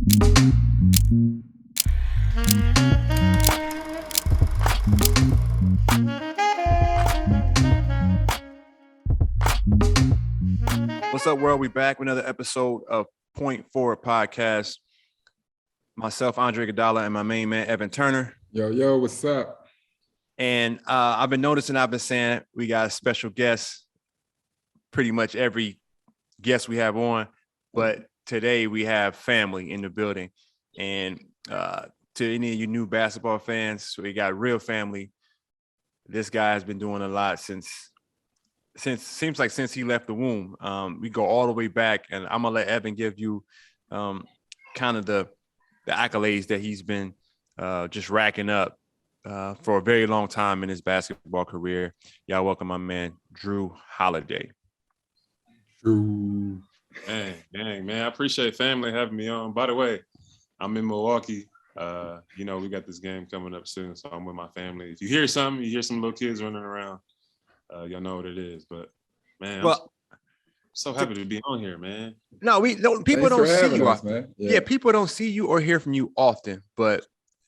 What's up, world? We back with another episode of Point Forward Podcast. Myself, Andre Iguodala, and my main man, Evan Turner. Yo, what's up? And I've been noticing, I've been saying we got a special guest pretty much every guest we have on. But today we have family in the building. And to any of you new basketball fans, we got real family. This guy has been doing a lot since he left the womb. We go all the way back, and I'm gonna let Evan give you kind of the accolades that he's been just racking up for a very long time in his basketball career. Y'all welcome my man Jrue Holiday. Jrue. Dang, man. I appreciate family having me on. By the way, I'm in Milwaukee. We got this game coming up soon, so I'm with my family. If you hear something, you hear some little kids running around, y'all know what it is. But man, I'm so happy to be on here, man. No, people don't see you often. Man. Yeah, people don't see you or hear from you often, but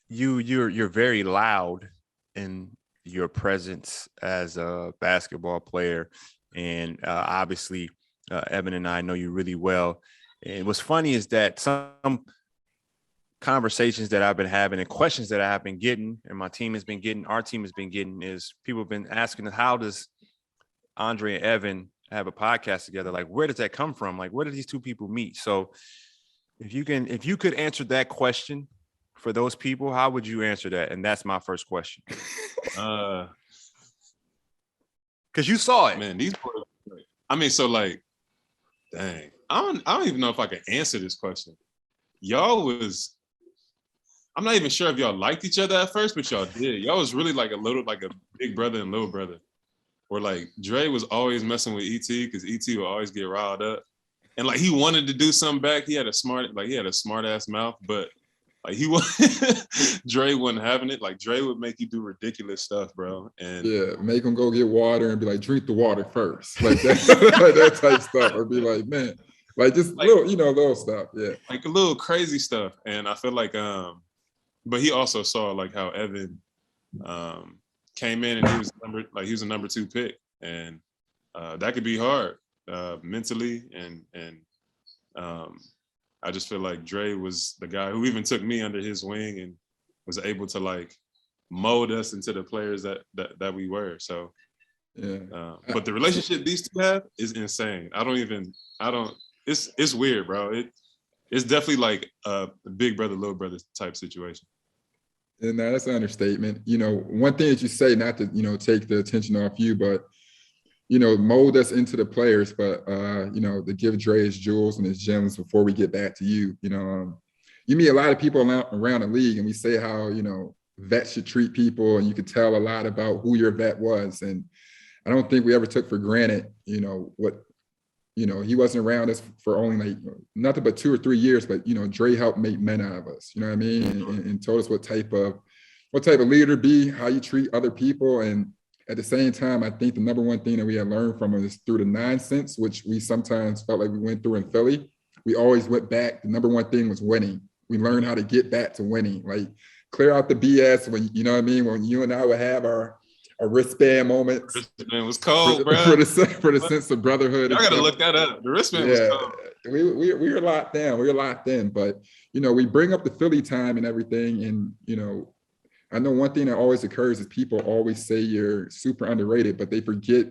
you're very loud in your presence as a basketball player, and obviously Evan and I know you really well. And what's funny is that some conversations that I've been having and questions that I have been getting, and our team has been getting, is people have been asking, how does Andre and Evan have a podcast together? Like, where does that come from? Like, where do these two people meet? So if you could answer that question for those people, how would you answer that? And that's my first question. Because you saw it. Man, these boys, dang. I don't even know if I can answer this question. I'm not even sure if y'all liked each other at first, but y'all did. Y'all was really like a big brother and little brother. Or like Dre was always messing with ET because ET would always get riled up. And like he wanted to do something back. He had a smart ass mouth, but like Dre wasn't having it. Like Dre would make you do ridiculous stuff, bro. And yeah, make him go get water and be like, drink the water first. Like that, like that type stuff. Or be like, man, like just like, little stuff. Yeah. Like a little crazy stuff. And I feel like but he also saw like how Evan came in and he was a number 2 pick, and that could be hard mentally, and I just feel like Dre was the guy who even took me under his wing and was able to like mold us into the players that we were. So yeah, but the relationship these two have is insane. It's weird, bro. It's definitely like a big brother, little brother type situation. And that's an understatement. One thing that you say, not to, take the attention off you, but, mold us into the players, but, to give Dre his jewels and his gems before we get back to you. You meet a lot of people around the league, and we say how, vets should treat people, and you could tell a lot about who your vet was. And I don't think we ever took for granted, what, he wasn't around us for only like nothing but 2 or 3 years, but Dre helped make men out of us. You know what I mean? And told us what type of leader to be, how you treat other people. And at the same time, I think the number one thing that we had learned from him is through the nonsense, which we sometimes felt like we went through in Philly. We always went back. The number one thing was winning. We learned how to get back to winning, like clear out the BS when, you know what I mean? When you and I would have our wristband moments. Wristband was cold, bro. For the sense of brotherhood. I gotta look that up. The wristband was cold. We were locked down. We were locked in. But we bring up the Philly time and everything. And I know one thing that always occurs is people always say you're super underrated, but they forget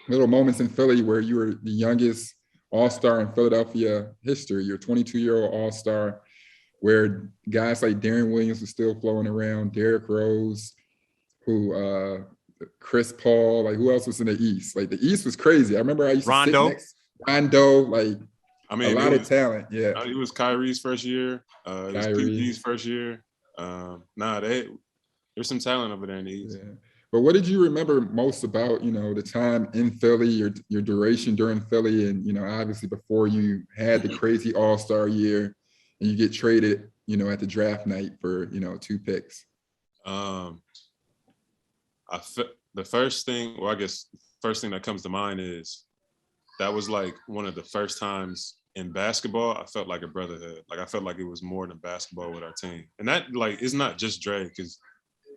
little moments in Philly where you were the youngest all-star in Philadelphia history. You're a 22-year-old all-star, where guys like Darren Williams was still flowing around, Derrick Rose, Chris Paul, like who else was in the East? Like the East was crazy. I remember I used to sit next Rondo, like a lot of talent. Yeah, it was Kyrie's first year. It was PG's first year. There's some talent over there in the East. Yeah. But what did you remember most about the time in Philly, your duration during Philly, and obviously before you had the crazy All-Star year and you get traded, at the draft night for 2 picks? The first thing that comes to mind is that was like one of the first times in basketball, I felt like a brotherhood. Like I felt like it was more than basketball with our team. And that like it's not just Dre, because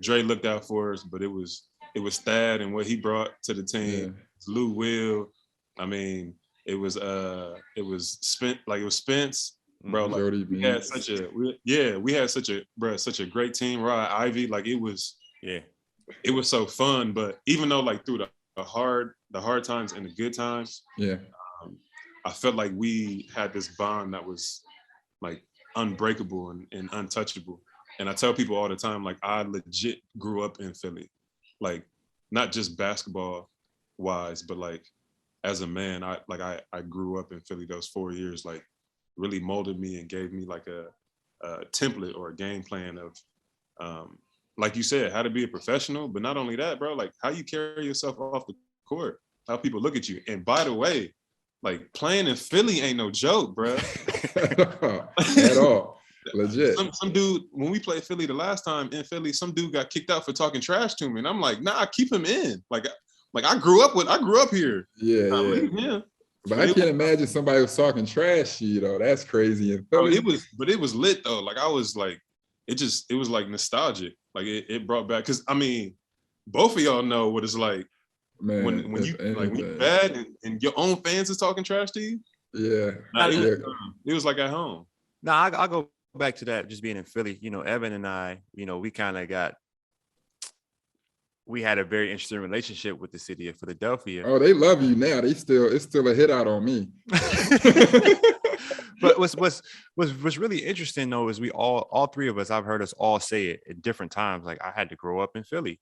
Dre looked out for us, but it was Thad and what he brought to the team. Yeah. Lou Will. I mean, it was Spence, bro. Like Jody we had Beats. we had such a great team. Rod Ivy, like it was so fun. But even though like through the hard times and the good times, I felt like we had this bond that was like unbreakable and untouchable. And I tell people all the time, like I legit grew up in Philly, like not just basketball wise, but like as a man, I grew up in Philly. Those 4 years like really molded me and gave me like a template or a game plan of, like you said, how to be a professional. But not only that, bro, like how you carry yourself off the court, how people look at you. And by the way, like playing in Philly ain't no joke, bro. At all. Legit. Some dude, when we played Philly the last time in Philly, some dude got kicked out for talking trash to me. And I'm like, nah, keep him in. Like I grew up here. Yeah. But I can't imagine somebody was talking trash to you though. That's crazy. In Philly. It was lit though. Like I was like, it was like nostalgic. Like it brought back, because I mean, both of y'all know what it's like. Man, when you bad and your own fans is talking trash to you. Yeah. It was like at home. Nah, I'll go back to that, just being in Philly. You know, Evan and I, you know, we had a very interesting relationship with the city of Philadelphia. Oh, they love you now. It's still a hit out on me. But what's really interesting though is we all three of us, I've heard us all say it at different times. Like I had to grow up in Philly.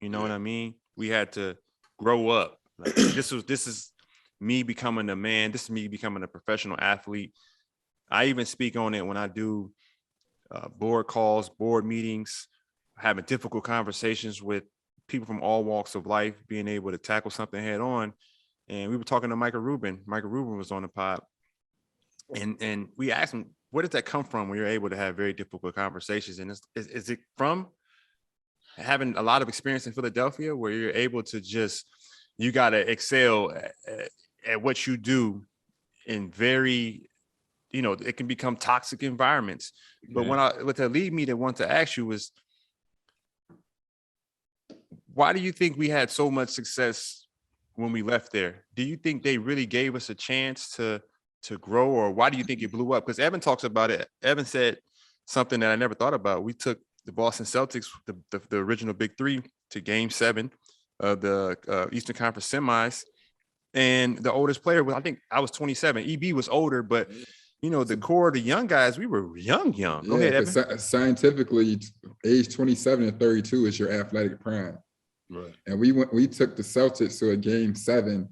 You know what I mean? We had to grow up. Like this is me becoming a man. This is me becoming a professional athlete. I even speak on it when I do board calls, board meetings, having difficult conversations with people from all walks of life, being able to tackle something head on. And we were talking to Michael Rubin. Michael Rubin was on the pod. And we asked him, where does that come from when you're able to have very difficult conversations? And is it from having a lot of experience in Philadelphia where you're able to you got to excel at what you do in very, you know, it can become toxic environments. But what that lead me to want to ask you was, why do you think we had so much success when we left there? Do you think they really gave us a chance to grow, or why do you think it blew up? Because Evan talks about it. Evan said something that I never thought about. We took the Boston Celtics, the original Big Three, to Game 7 of the Eastern Conference semis, and the oldest player was, I think I was 27. EB was older, but you know, the core of the young guys, we were young. Go ahead, Evan. Scientifically, age 27 and 32 is your athletic prime. Right. And we took the Celtics to a Game 7.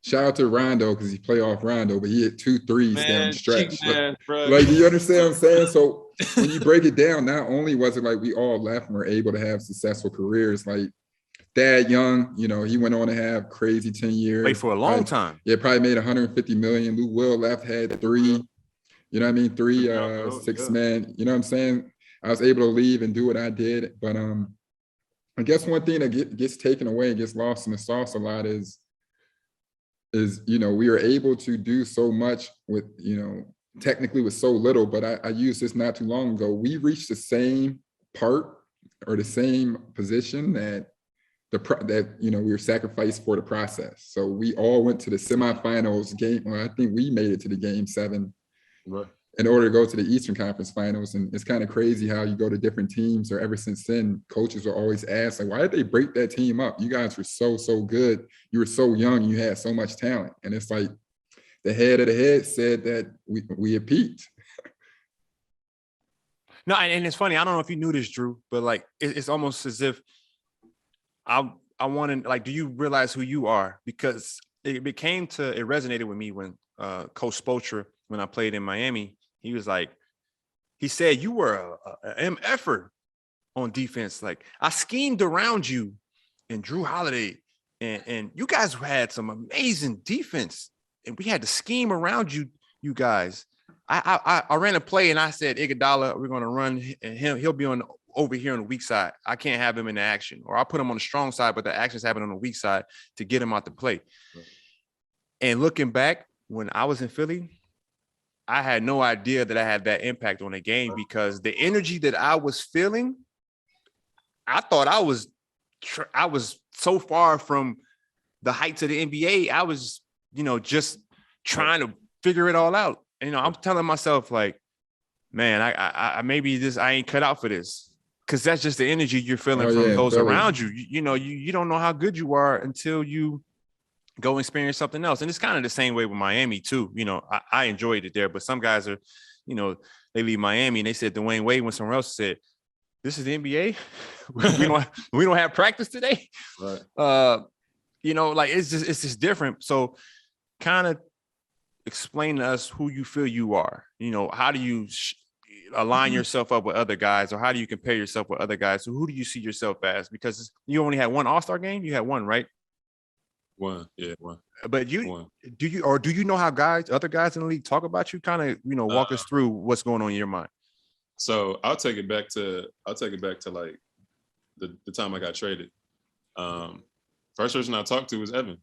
Shout out to Rondo, because he playoff Rondo, but he hit 2 threes down the stretch. Like, do you understand what I'm saying? So when you break it down, not only was it like we all left and were able to have successful careers, like Thad Young, you know, he went on to have crazy 10 years. Played for a long time. Yeah, probably made 150 million. Lou Will left, had 3, you know what I mean? 3 6 men, you know what I'm saying? I was able to leave and do what I did. But I guess one thing that gets taken away and gets lost in the sauce a lot is, you know, we are able to do so much with, you know, technically with so little, but I used this not too long ago. We reached the same part or the same position that you know, we were sacrificed for the process. So we all went to the semifinals game. Well, I think we made it to the Game 7 in order to go to the Eastern Conference Finals. And it's kind of crazy how you go to different teams, or ever since then, coaches will always ask, like, why did they break that team up? You guys were so good. You were so young. You had so much talent. And it's like the head of the head said that we had peaked. No, and it's funny. I don't know if you knew this, Jrue, but like it's almost as if I wanted, like, do you realize who you are? Because it resonated with me when Coach Spoelstra, when I played in Miami, he was like, he said, you were an MFer on defense. Like, I schemed around you and Jrue Holiday, and you guys had some amazing defense, and we had to scheme around you guys. I ran a play and I said, Iguodala, we're going to run, and he'll be over here on the weak side. I can't have him in the action, or I'll put him on the strong side, but the action's happening on the weak side to get him out the play. Right. And looking back, when I was in Philly, I had no idea that I had that impact on the game because the energy that I was feeling, I thought I was so far from the heights of the NBA. I was, just trying to figure it all out. And, I'm telling myself like, man, I maybe I ain't cut out for this. Cause that's just the energy you're feeling from those around you. You don't know how good you are until you go experience something else. And it's kind of the same way with Miami too. I enjoyed it there, but some guys are, they leave Miami and they said Dwayne Wade went somewhere else said, this is the NBA. we don't have practice today. Right. Like it's just different. So kind of explain to us who you feel you are. How do you align yourself up with other guys, or how do you compare yourself with other guys? So who do you see yourself as? Because you only had one All-Star game. You had one, right? One. But do you know how other guys in the league talk about you? Kind of, walk us through what's going on in your mind. So I'll take it back to like the time I got traded. First person I talked to was Evan.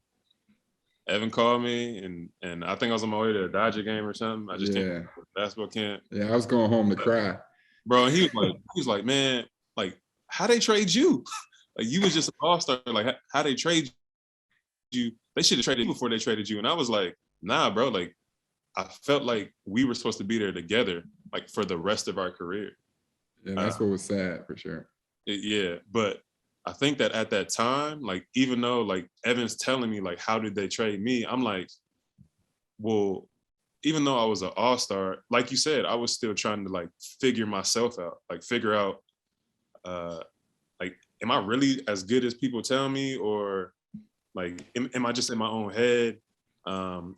Evan called me and I think I was on my way to a Dodger game or something. I just came to basketball camp. Yeah, I was going home to cry. Bro, and he was like, man, like, how they trade you? Like, you was just an all-star. Like, how they trade you? They should have traded you before they traded you. And I was like, nah, bro. Like, I felt like we were supposed to be there together, like, for the rest of our career. Yeah, that's what was sad for sure. But I think that at that time, like, even though, like, Evan's telling me, like, how did they trade me? I'm like, well, even though I was an all-star, like you said, I was still trying to, like, figure myself out, like, figure out, like, am I really as good as people tell me? Or, like, am I just in my own head?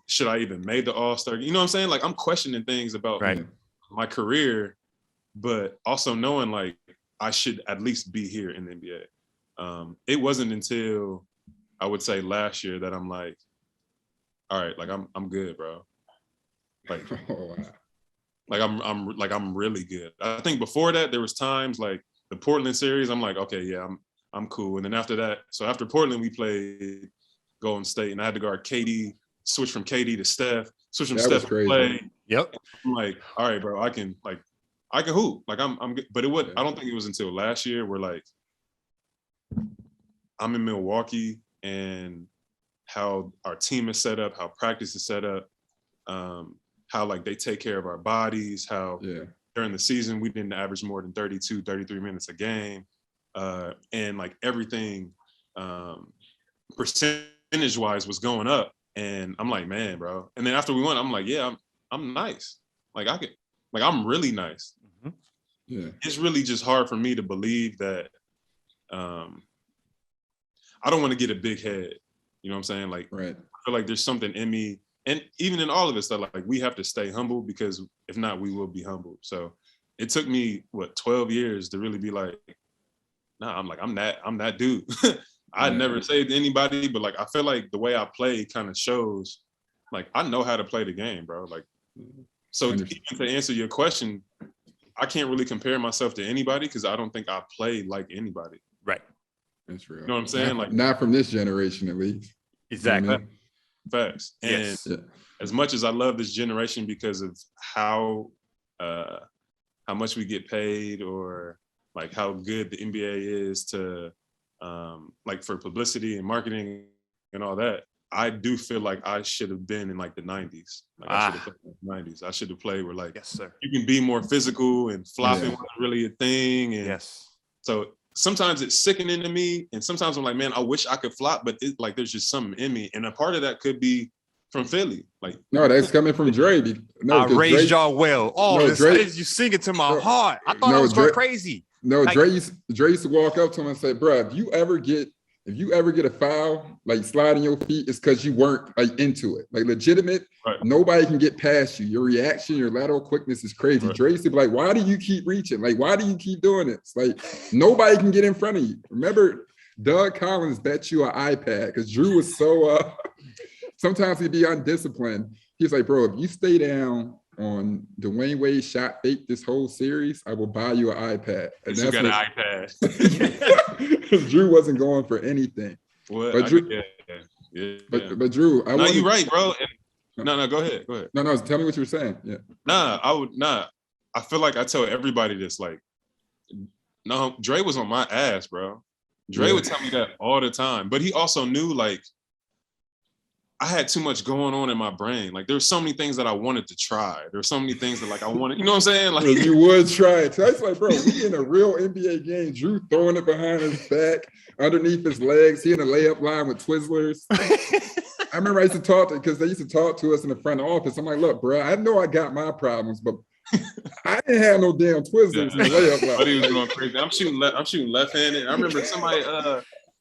Should I even make the all-star? You know what I'm saying? Like, I'm questioning things about my career, but also knowing, like, I should at least be here in the NBA. It wasn't until I would say last year that I'm like, all right, like I'm good, bro. Like, I'm really good. I think before that there was times like the Portland series, I'm like, okay, yeah, I'm cool. And then after that, so after Portland, we played Golden State, and I had to guard KD, switch from KD to Steph, switch from Steph to Clay. Yep. I'm like, all right, bro, I can hoop. Like I'm good. But I don't think it was until last year where like I'm in Milwaukee and how our team is set up, how practice is set up, how like they take care of our bodies, how during the season we didn't average more than 32, 33 minutes a game. And like everything percentage wise was going up. And I'm like, man, bro. And then after we won, I'm like, yeah, I'm nice. Like I'm really nice. Mm-hmm. Yeah. It's really just hard for me to believe that I don't want to get a big head. You know what I'm saying? Like, right. I feel like there's something in me, and even in all of us, that like we have to stay humble, because if not, we will be humbled. So it took me 12 years to really be like, nah, I'm that dude. I'd never say it to anybody, but like I feel like the way I play kind of shows like I know how to play the game, bro. Like, so to answer your question, I can't really compare myself to anybody because I don't think I play like anybody. Right. That's real. You know what I'm saying? Not from this generation, at least. Exactly. You know what I mean? Facts. And as much as I love this generation because of how much we get paid, or like how good the NBA is to like for publicity and marketing and all that, I do feel like I should have been in like the 90s. Like I should have played in the 90s. I should have played where like, yes, sir, you can be more physical, and flopping wasn't really a thing. And so sometimes it's sickening to me, and sometimes I'm like, man, I wish I could flop, but like there's just something in me, and a part of that could be from Philly. Like, no, that's coming from Dre. No, I raised y'all well. Oh, no, Dre, you sing it to my heart. I thought I was going crazy. No, like, Dre used to walk up to him and say, bro, if you ever get a foul, like sliding your feet, it's because you weren't like into it. Like legitimate, nobody can get past you. Your reaction, your lateral quickness is crazy. Right. Dre used to be like, why do you keep reaching? Like, why do you keep doing this? Like, nobody can get in front of you. Remember, Doug Collins bet you an iPad because Jrue was so, sometimes he'd be undisciplined. He's like, bro, if you stay down on Dwayne Wade shot fake this whole series, I will buy you an iPad. And you got an iPad. Jrue wasn't going for anything. What? But Jrue, but Jrue, you're right, bro. No, go ahead. No, tell me what you were saying. Yeah. I feel like I tell everybody this, like, no, Dre was on my ass, bro. Dre would tell me that all the time. But he also knew, like, I had too much going on in my brain. Like, there's so many things that I wanted to try. There's so many things that, like, I wanted, you know what I'm saying? Like, you would try it. So I was like, bro, we in a real NBA game. Jrue throwing it behind his back, underneath his legs. He in a layup line with Twizzlers. I remember I used to talk to, because they used to talk to us in the front office. I'm like, look, bro, I know I got my problems, but I didn't have no damn Twizzlers in the layup line. But he was going crazy. I'm shooting left-handed. I remember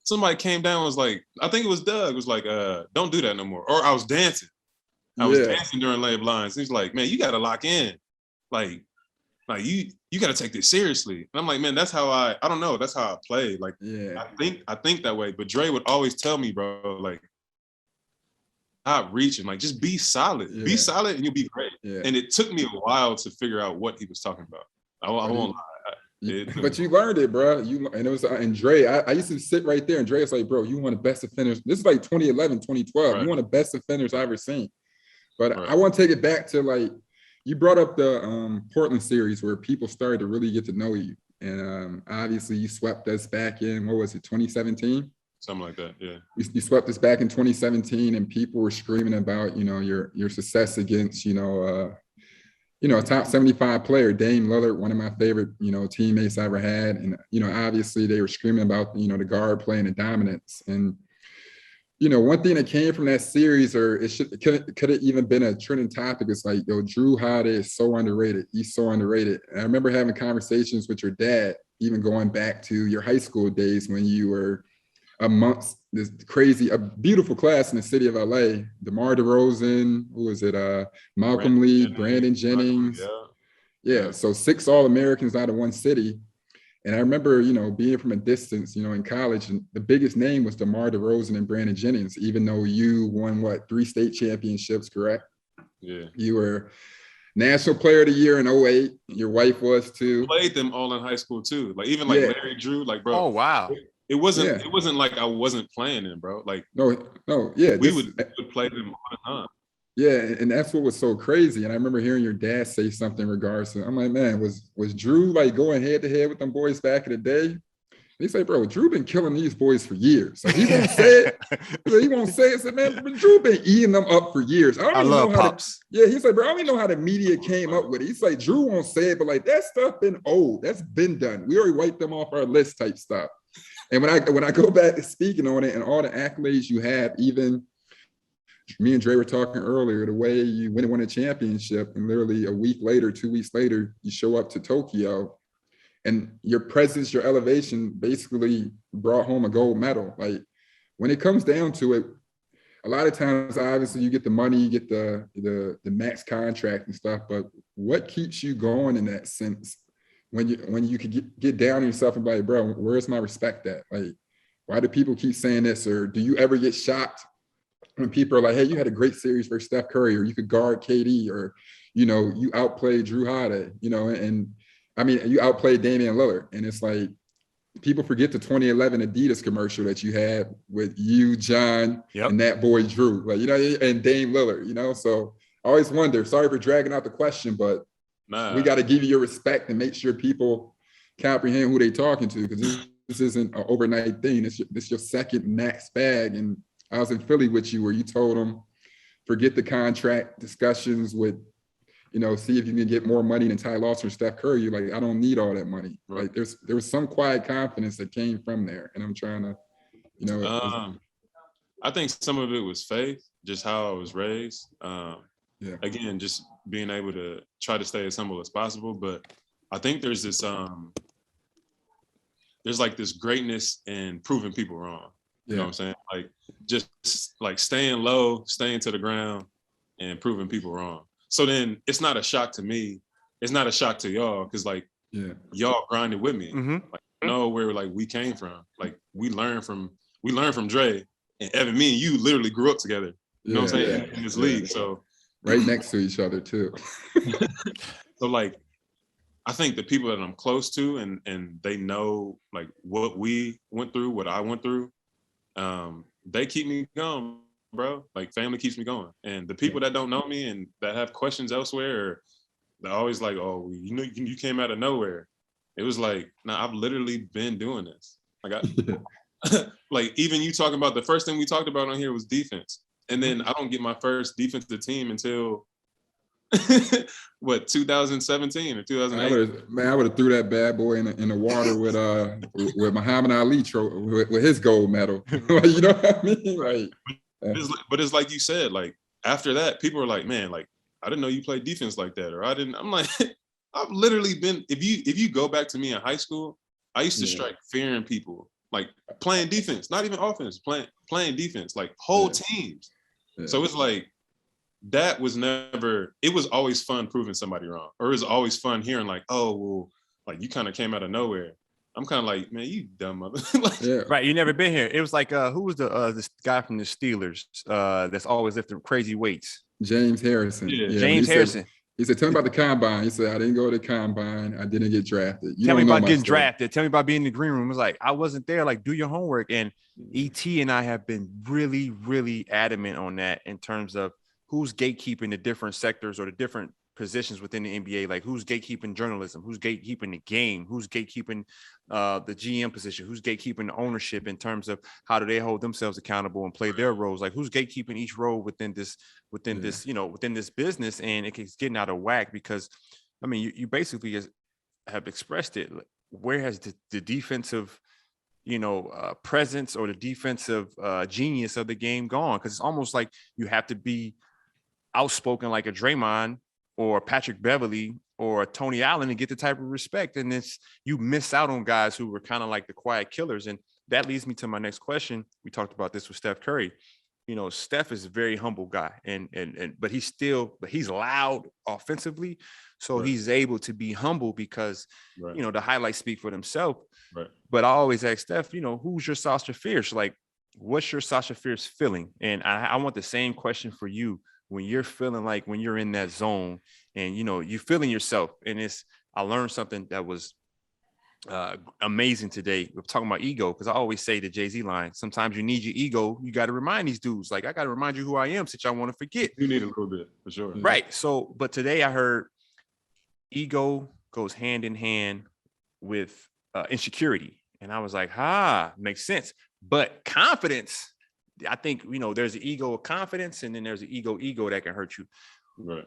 somebody came down and was like, I think it was Doug, was like, don't do that no more. Or I was dancing. I was dancing during layup lines. He's like, man, you got to lock in. Like you got to take this seriously. And I'm like, man, that's how I don't know. That's how I play. Like, I think that way. But Dre would always tell me, bro, like, not reaching, like, just be solid. Be solid and you'll be great. And it took me a while to figure out what he was talking about. I won't lie. But you learned it, bro. And Dre, I used to sit right there, and Dre was like, bro, you one of the best defenders. This is like 2011, 2012. Right. You one of the best defenders I've ever seen. But I want to take it back to, like, you brought up the Portland series where people started to really get to know you. And obviously you swept us back in, what was it, 2017? Something like that, yeah. You swept us back in 2017, and people were screaming about, your success against, a top 75 player, Dame Lillard, one of my favorite, teammates I ever had. And, obviously they were screaming about, the guard play and the dominance. And, one thing that came from that series, or could have even been a trending topic, is like, Jrue Holiday is so underrated. He's so underrated. And I remember having conversations with your dad, even going back to your high school days when you were amongst this a beautiful class in the city of LA. DeMar DeRozan, who was it? Malcolm Lee, Brandon Jennings. Yeah. So 6 All-Americans out of one city. And I remember, being from a distance, in college, and the biggest name was DeMar DeRozan and Brandon Jennings, even though you won 3 state championships, correct? Yeah. You were National Player of the Year in 2008. Your wife was too. Played them all in high school too. Like, even like Larry Jrue, like, bro. Oh, wow. It wasn't like I wasn't playing them, bro. Like, no, yeah. We would play them all the time. Yeah, and that's what was so crazy. And I remember hearing your dad say something in regards to, I'm like, man, was Jrue like going head to head with them boys back in the day? And he said, bro, Jrue been killing these boys for years. So he won't say it. He won't say it. I said, man, but Jrue been eating them up for years. I love Pops. He's like, bro, I don't even know how the media came up with it. He's like, Jrue won't say it, but like, that stuff been old. That's been done. We already wiped them off our list type stuff. And when I go back to speaking on it and all the accolades you have, even me and Dre were talking earlier, the way you won a championship, and literally a week later, 2 weeks later, you show up to Tokyo, and your presence, your elevation basically brought home a gold medal. Like, when it comes down to it, a lot of times, obviously, you get the money, you get the max contract and stuff, but what keeps you going in that sense? When you could get down on yourself and be like, bro, where's my respect at? Like, why do people keep saying this? Or do you ever get shocked when people are like, hey, you had a great series versus Steph Curry, or you could guard KD, or, you outplayed Jrue Holiday, and I mean, you outplayed Damian Lillard. And it's like, people forget the 2011 Adidas commercial that you had with you, John, and that boy Jrue, like, and Dame Lillard, so I always wonder, sorry for dragging out the question, but we got to give you your respect and make sure people comprehend who they're talking to, because this isn't an overnight thing. This your second max bag. And I was in Philly with you where you told them, forget the contract discussions with, see if you can get more money than Ty Lawson or Steph Curry. You're like, I don't need all that money. Right. Like, there was some quiet confidence that came from there. And I'm trying to, I think some of it was faith, just how I was raised. Again, just being able to try to stay as humble as possible. But I think there's this, there's like this greatness in proving people wrong. You know what I'm saying? Like, just like staying low, staying to the ground, and proving people wrong. So then it's not a shock to me. It's not a shock to y'all, because like, y'all grinded with me. Mm-hmm. Like, know where like we came from. Like, we learned from Dre, and Evan. Me and you literally grew up together. You know what I'm saying? In this league. So right next to each other too. So like, I think the people that I'm close to, and they know like what we went through, what I went through, they keep me going, bro. Like family keeps me going. And the people that don't know me and that have questions elsewhere, or they're always like, oh, you know, you came out of nowhere. It was like, nah, I've literally been doing this. Like like even you talking about the first thing we talked about on here was defense. And then I don't get my first defensive team until what, 2017 or 2008. I would have threw that bad boy in the water with Muhammad Ali with his gold medal. You know what I mean? Like, but it's like you said, like after that, people are like, man, like I didn't know you played defense like that, or I didn't. I'm like, I've literally been. If you go back to me in high school, I used to strike fear in people, like playing defense, not even offense, playing defense, like whole teams. Yeah. So it's like that was never. It was always fun proving somebody wrong, or it was always fun hearing like, oh, well, like you kind of came out of nowhere. I'm kind of like, man, you dumb mother. Like, right, you never been here. It was like, who was this guy from the Steelers that's always lifting crazy weights? James Harrison. Yeah, James Harrison. He said, tell me about the combine. He said, I didn't go to the combine. I didn't get drafted. Tell me about getting drafted. Tell me about being in the green room. It was like, I wasn't there. Like, do your homework. And ET and I have been really, really adamant on that in terms of who's gatekeeping the different sectors or the different positions within the NBA. Like, who's gatekeeping journalism? Who's gatekeeping the game? Who's gatekeeping the GM position? Who's gatekeeping the ownership in terms of how do they hold themselves accountable and play their roles? Like, who's gatekeeping each role within this, within this business? And it's getting out of whack because, I mean, you basically have expressed it. Where has the defensive, presence or the defensive genius of the game gone? Because it's almost like you have to be outspoken like a Draymond or Patrick Beverly or Tony Allen to get the type of respect. And you miss out on guys who were kind of like the quiet killers. And that leads me to my next question. We talked about this with Steph Curry. Steph is a very humble guy but he's loud offensively. So he's able to be humble because, the highlights speak for themselves. Right. But I always ask Steph, who's your Sasha Fierce? Like, what's your Sasha Fierce feeling? And I want the same question for you. When you're feeling like when you're in that zone and, you're feeling yourself. And I learned something that was amazing today. We're talking about ego, because I always say the Jay-Z line, sometimes you need your ego. You got to remind these dudes, like, I got to remind you who I am since I want to forget. You need a little bit, for sure. Right. So, but today I heard ego goes hand in hand with insecurity. And I was like, makes sense. But confidence, I think, there's an ego of confidence and then there's an ego that can hurt you. Right.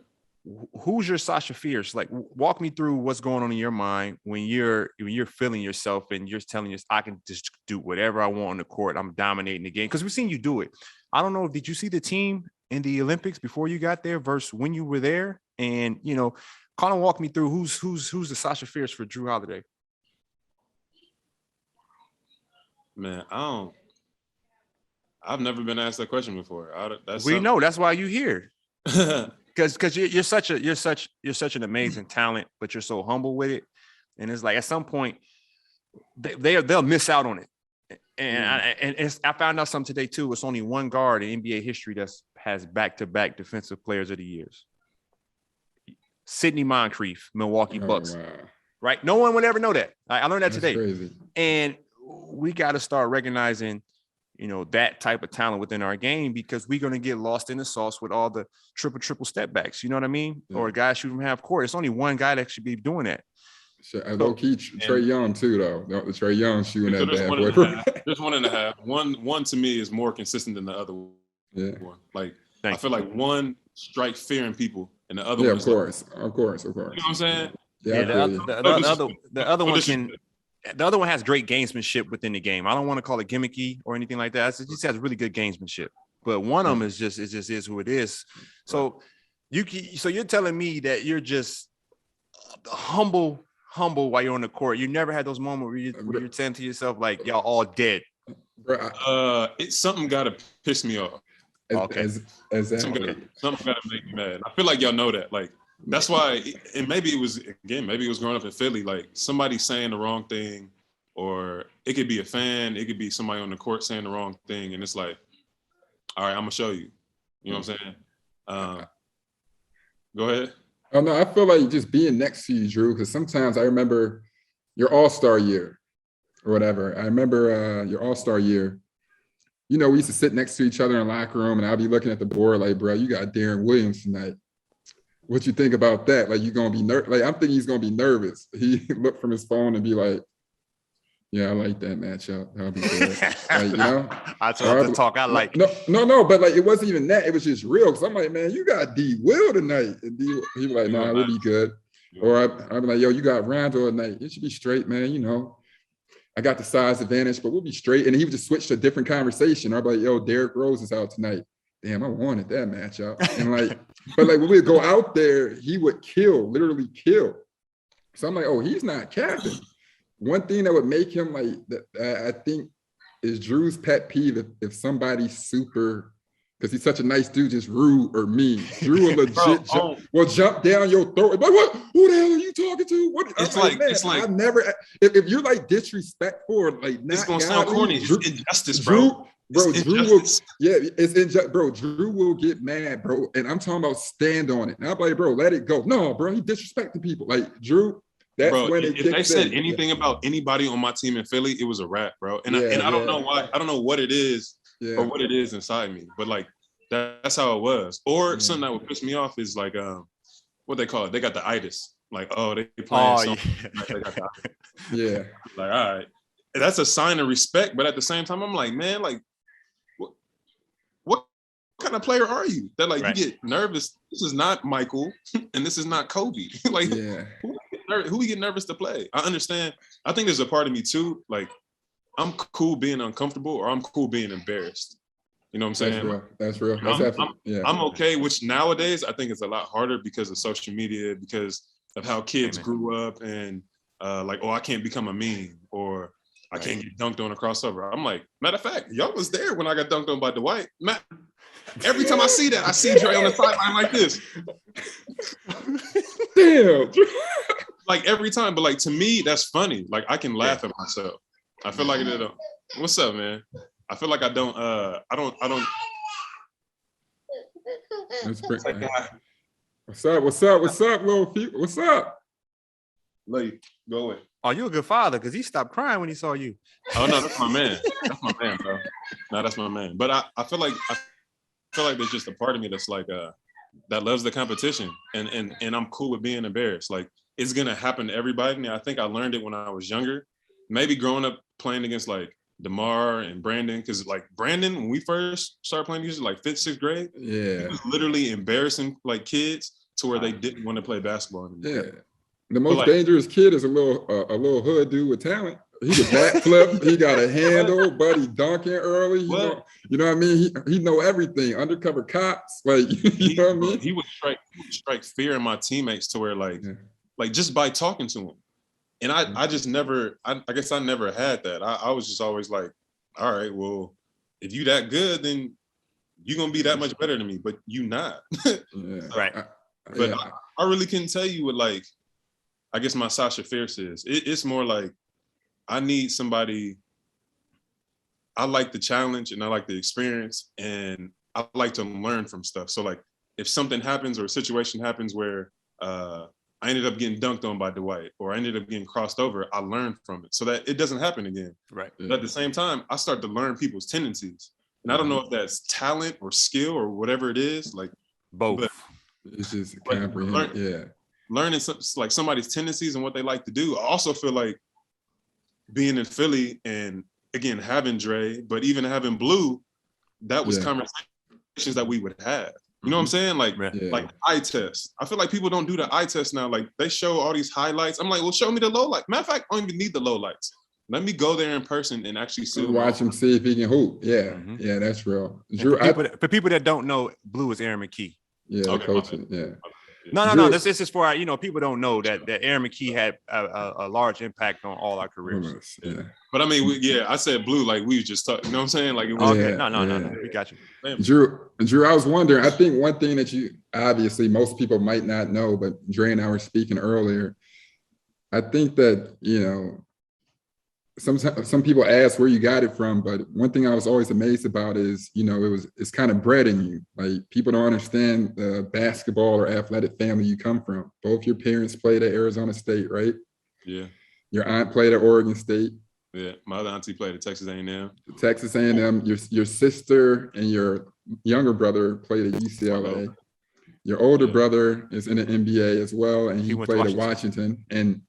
Who's your Sasha Fierce? Like, walk me through what's going on in your mind when you're feeling yourself and you're telling yourself, I can just do whatever I want on the court. I'm dominating the game. Because we've seen you do it. I don't know. Did you see the team in the Olympics before you got there versus when you were there? And, kind of walk me through who's the Sasha Fierce for Jrue Holiday? Man, I've never been asked that question before. Know that's why you here, because you're such an amazing talent, but you're so humble with it, and it's like at some point they'll miss out on it. And I found out something today too. It's only one guard in NBA history that has back-to-back Defensive Players of the Years. Sidney Moncrief, Milwaukee Bucks. Wow. Right? No one would ever know that. I learned that today. Crazy. And we got to start recognizing, that type of talent within our game, because we're going to get lost in the sauce with all the triple step backs. You know what I mean? Yeah. Or guys shooting from half court. It's only one guy that should be doing that. Low key, Trae Young too, though. Trae Young shooting that bad boy. There's 1.5. One to me is more consistent than the other one. Yeah. Like, I feel like one strike fear in people and the other one. Of course. You know what I'm saying? Yeah. The other one can. The other one has great gamesmanship within the game. I don't want to call it gimmicky or anything like that. It just has really good gamesmanship. But one of them is just is who it is. So you're telling me that you're just humble while you're on the court. You never had those moments where you're saying to yourself like, y'all all dead. It's something gotta piss me off. Okay. Something gotta make me mad. I feel like y'all know that. Like, that's why, and maybe it was growing up in Philly, like somebody saying the wrong thing, or it could be a fan, it could be somebody on the court saying the wrong thing, and it's like, all right, I'm gonna show you. You know what I'm saying? Go ahead. Oh no, I feel like just being next to you, Jrue, because sometimes I remember your All-Star year or whatever. I remember your All-Star year. you know, we used to sit next to each other in the locker room, and I'll be looking at the board like, bro, you got Darren Williams tonight. What you think about that? Like, you gonna be like, I'm thinking he's gonna be nervous. He looked from his phone and be like, yeah, I like that matchup. That'll be good. Like, you know, I told the talk I like. No, but like, it wasn't even that. It was just real. Cause I'm like, man, you got D Will tonight. And he was like, nah, we'll be good. Or I'd be like, yo, you got Rondo tonight. It should be straight, man. You know, I got the size advantage, but we'll be straight. And he would just switch to a different conversation. I'd be like, yo, Derrick Rose is out tonight. Damn, I wanted that matchup. And like, but like when we'd go out there, he would literally kill. So I'm like, oh, he's not capping. One thing that would make him like that, I think, is Jrue's pet peeve if somebody's super, because he's such a nice dude, just rude or mean. Jrue will legit jump down your throat. Like, what? Who the hell are you talking to? What? It's like I've never. If you're like disrespectful or like not, it's gonna sound corny. It's injustice, bro. Jrue will. Yeah, it's injustice, bro. Jrue will get mad, bro. And I'm talking about stand on it. And I'm like, bro, let it go. No, bro, he disrespecting people. Like Jrue. That's bro, when if they said anything about anybody on my team in Philly, it was a wrap, bro. And I don't know why. I don't know what it is or what it is inside me, but like that's how it was. Or something that would piss me off is like what they call it. They got the itis. Like, oh, they playing something. They got the itis. Yeah. Like, all right. And that's a sign of respect, but at the same time, I'm like, man, like, what kind of player are you? That like you get nervous. This is not Michael, and this is not Kobe. Like, who we get nervous to play? I understand. I think there's a part of me too. Like, I'm cool being uncomfortable, or I'm cool being embarrassed. You know what I'm saying? That's real. I'm okay. Which nowadays I think it's a lot harder because of social media, because of how kids grew up, and like, oh, I can't become a meme, or I can't get dunked on a crossover. I'm like, matter of fact, y'all was there when I got dunked on by Dwight. Every time I see that, I see Dre on the sideline like this. Damn. Like every time, but like to me, that's funny. Like I can laugh at myself. I feel like it. What's up, man? I feel like I don't. That's great. What's up, little people? What's up? Love you. Go away. Oh, you're a good father because he stopped crying when he saw you. Oh no, that's my man. That's my man, bro. No, that's my man. But I feel like there's just a part of me that's like that loves the competition, and I'm cool with being embarrassed. Like it's gonna happen to everybody. And I think I learned it when I was younger. Maybe growing up playing against like DeMar and Brandon, because like Brandon, when we first started playing music, like 5th, 6th grade, he was literally embarrassing like kids to where they didn't want to play basketball anymore. Yeah. The most dangerous kid is a little hood dude with talent. He can backflip. He got a handle, but he dunking early. You know what I mean? He know everything. Undercover cops, like you know what I mean? He would strike fear in my teammates to where like just by talking to him. And I just never, I guess I never had that. I was just always like, all right, well, if you that good, then you're gonna be that much better than me, but you not. Right. But I really couldn't tell you what like, I guess my Sasha Fierce is. It's more like I need somebody. I like the challenge and I like the experience, and I like to learn from stuff. So like if something happens or a situation happens where I ended up getting dunked on by Dwight, or I ended up getting crossed over, I learned from it so that it doesn't happen again. Right. But at the same time, I start to learn people's tendencies. And I don't know if that's talent or skill or whatever it is, like both. But, it's just comprehend. Learning like somebody's tendencies and what they like to do. I also feel like being in Philly and again having Dre, but even having Blue, that was conversations that we would have. You know what I'm saying? Like eye test. I feel like people don't do the eye test now. Like they show all these highlights. I'm like, well, show me the low light. Matter of fact, I don't even need the low lights. Let me go there in person and actually watch him, see if he can hoop. Yeah, yeah, that's real. Jrue, for people that don't know, Blue is Aaron McKee. Yeah, the coach. Yeah. No. This is for people don't know that Aaron McKee had a large impact on all our careers. Yeah. But I mean, I said Blue like we just talking. You know what I'm saying? Like it was okay. No. We got you. Drew, I was wondering. I think one thing that you obviously most people might not know, but Dre and I were speaking earlier. I think that some people ask where you got it from, but one thing I was always amazed about is, it's kind of bred in you. Like people don't understand the basketball or athletic family you come from. Both your parents played at Arizona State, right? Yeah. Your aunt played at Oregon State. Yeah, my other auntie played at Texas A&M. Texas A&M. Your sister and your younger brother played at UCLA. Your older brother is in the NBA as well, and he played at Washington. And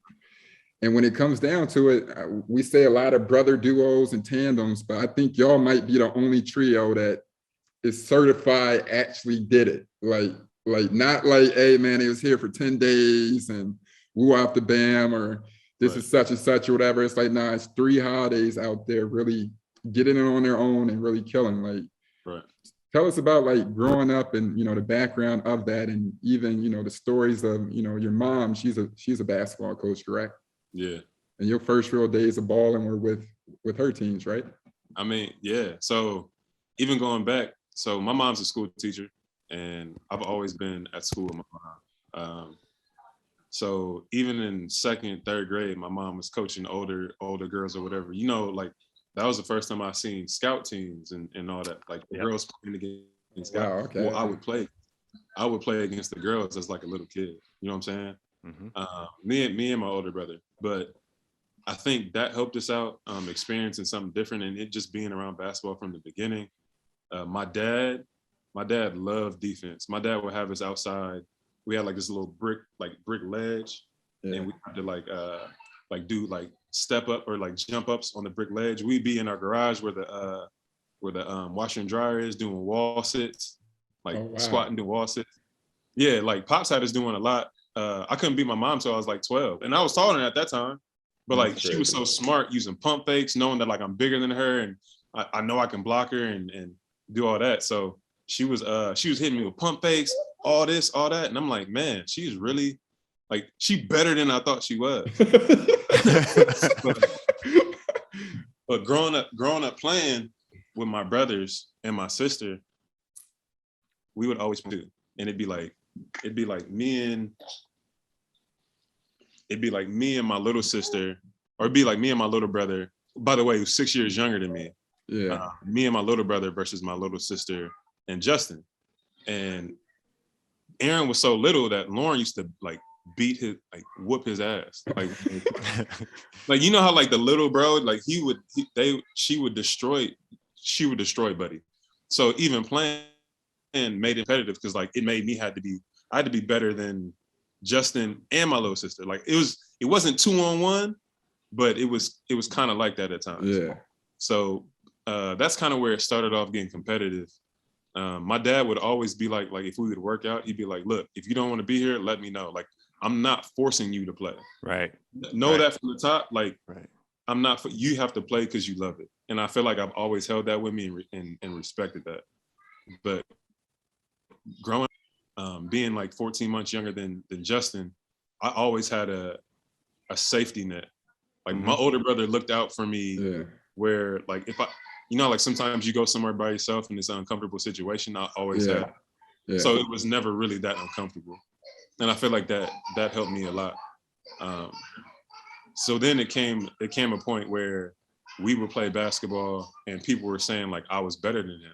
when it comes down to it, we say a lot of brother duos and tandems, but I think y'all might be the only trio that is certified actually did it. Like not like, hey man, he was here for 10 days and woo off the bam, or this is such and such or whatever. It's like, nah, it's 3 holidays out there really getting it on their own and really killing. Like, tell us about like growing up and, the background of that, and even, the stories of, your mom. She's a basketball coach, correct? Yeah. And your first real days of balling were with her teams, right? I mean, yeah. So even going back, so my mom's a school teacher, and I've always been at school with my mom. So even in 2nd, 3rd grade, my mom was coaching older girls or whatever. Like that was the first time I seen scout teams and all that. Like the girls playing against scouts. Wow, okay. Well, I would play against the girls as like a little kid. You know what I'm saying? Mm-hmm. Me and my older brother. But I think that helped us out, experiencing something different, and it just being around basketball from the beginning. My dad loved defense. My dad would have us outside. We had like this little brick ledge, and we had to like do like step up or like jump ups on the brick ledge. We'd be in our garage where the washer and dryer is, doing wall sits, like squatting, doing wall sits. Yeah, like Pops had us doing a lot. I couldn't beat my mom till I was like 12, and I was taller than her at that time. But like she was so smart using pump fakes, knowing that like I'm bigger than her and I know I can block her and do all that. So she was hitting me with pump fakes, all this, all that. And I'm like, man, she's really like, she better than I thought she was. but growing up playing with my brothers and my sister, we would always do. And it'd be like me and my little sister, or it'd be like me and my little brother, by the way, who's 6 years younger than me. Yeah. Me and my little brother versus my little sister and Justin. And Aaron was so little that Lauren used to like whoop his ass. Like how like the little bro, like she would destroy Buddy. So even playing made it competitive, because like it made me I had to be better than Justin and my little sister. Like it wasn't 2-on-1, but it was kind of like that at times. Yeah. So that's kind of where it started off getting competitive. My dad would always be like if we would work out, he'd be like, look, if you don't want to be here, let me know. Like, I'm not forcing you to play. Right. Know that from the top. Like, right. I'm not, you have to play because you love it. And I feel like I've always held that with me and respected that. But growing being like 14 months younger than Justin, I always had a safety net. Like my older brother looked out for me, where like if I, like sometimes you go somewhere by yourself and it's an uncomfortable situation, I always had. Yeah. So it was never really that uncomfortable. And I feel like that helped me a lot. So then it came a point where we would play basketball and people were saying like I was better than him.